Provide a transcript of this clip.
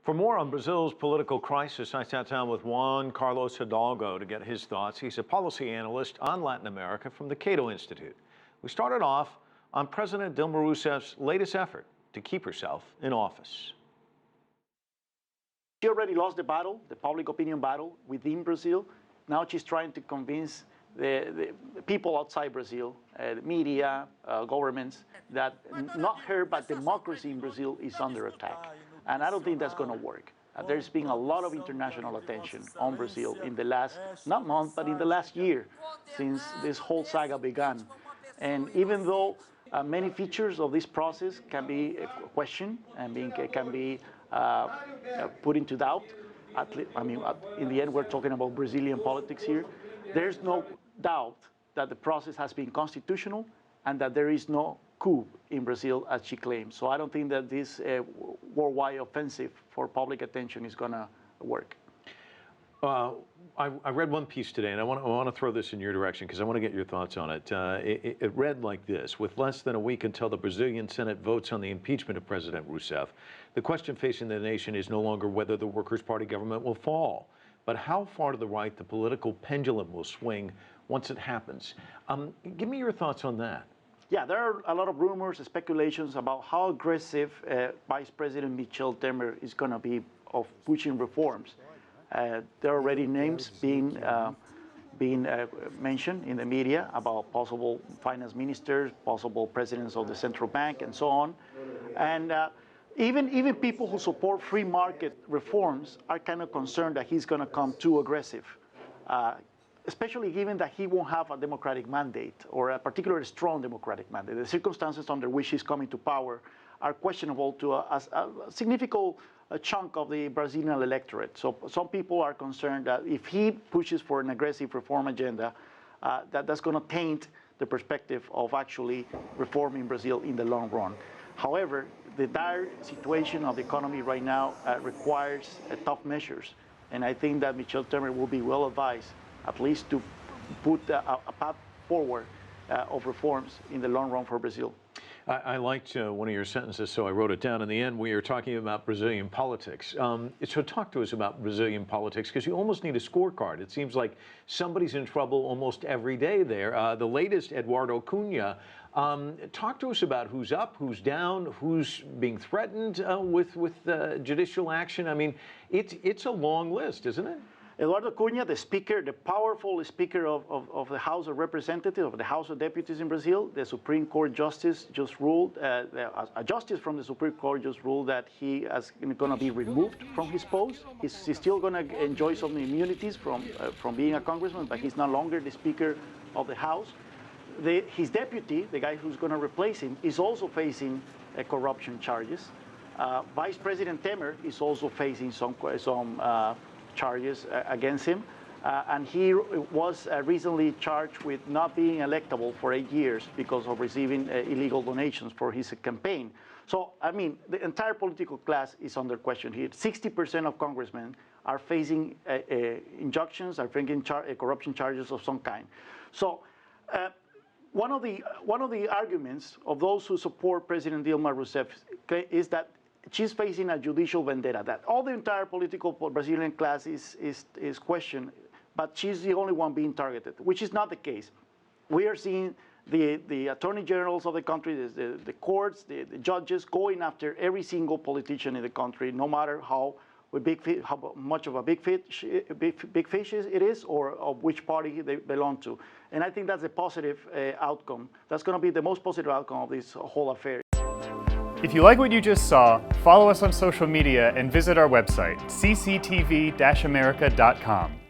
For more on Brazil's political crisis, I sat down with Juan Carlos Hidalgo to get his thoughts. He's a policy analyst on Latin America from the CATO Institute. We started off on President Dilma Rousseff's latest effort to keep herself in office. She already lost the battle, the public opinion battle within Brazil. Now she's trying to convince the people outside Brazil, the media, governments, that not her, but democracy in Brazil is under attack. And I don't think that's going to work. There's been a lot of international attention on Brazil in the last, not month, but in the last year since this whole saga began. And even though many features of this process can be questioned and can be put into doubt, in the end, we're talking about Brazilian politics here. There's no doubt that the process has been constitutional and that there is no coup in Brazil, as she claims. So I don't think that this worldwide offensive for public attention is going to work. I read one piece today, and I want to throw this in your direction because I want to get your thoughts on it. It read like this: with less than a week until the Brazilian Senate votes on the impeachment of President Rousseff, the question facing the nation is no longer whether the Workers' Party government will fall, but how far to the right the political pendulum will swing once it happens. Give me your thoughts on that. Yeah, there are a lot of rumors and speculations about how aggressive Vice President Michel Temer is going to be of pushing reforms. There are already names being mentioned in the media about possible finance ministers, possible presidents of the central bank, and so on. And even people who support free market reforms are kind of concerned that he's going to come too aggressive, especially given that he won't have a democratic mandate or a particularly strong democratic mandate. The circumstances under which he's coming to power are questionable to a significant chunk of the Brazilian electorate. So some people are concerned that if he pushes for an aggressive reform agenda, that's going to taint the perspective of actually reforming Brazil in the long run. However, the dire situation of the economy right now requires tough measures. And I think that Michel Temer will be well advised at least to put a path forward of reforms in the long run for Brazil. I liked one of your sentences, so I wrote it down. In the end, we are talking about Brazilian politics. So talk to us about Brazilian politics, because you almost need a scorecard. It seems like somebody's in trouble almost every day there. The latest, Eduardo Cunha. Talk to us about who's up, who's down, who's being threatened with judicial action. I mean, it's a long list, isn't it? Eduardo Cunha, the speaker, the powerful speaker of the House of Representatives, of the House of Deputies in Brazil, the Supreme Court justice just ruled, a justice from the Supreme Court just ruled that he is going to be removed from his post. He's still going to enjoy some immunities from being a congressman, but he's no longer the Speaker of the House. His deputy, the guy who's going to replace him, is also facing corruption charges. Vice President Temer is also facing some charges against him, and he was recently charged with not being electable for 8 years because of receiving illegal donations for his campaign. So, I mean, the entire political class is under question here. 60% of congressmen are facing injunctions, are facing corruption charges of some kind. So, one of the arguments of those who support President Dilma Rousseff is that she's facing a judicial vendetta, that all the entire political Brazilian class is questioned, but she's the only one being targeted, which is not the case. We are seeing the attorney generals of the country, the courts, the judges going after every single politician in the country, no matter how much of a big fish it is, or of which party they belong to. And I think that's a positive outcome. That's going to be the most positive outcome of this whole affair. If you like what you just saw, follow us on social media and visit our website, cctv-america.com.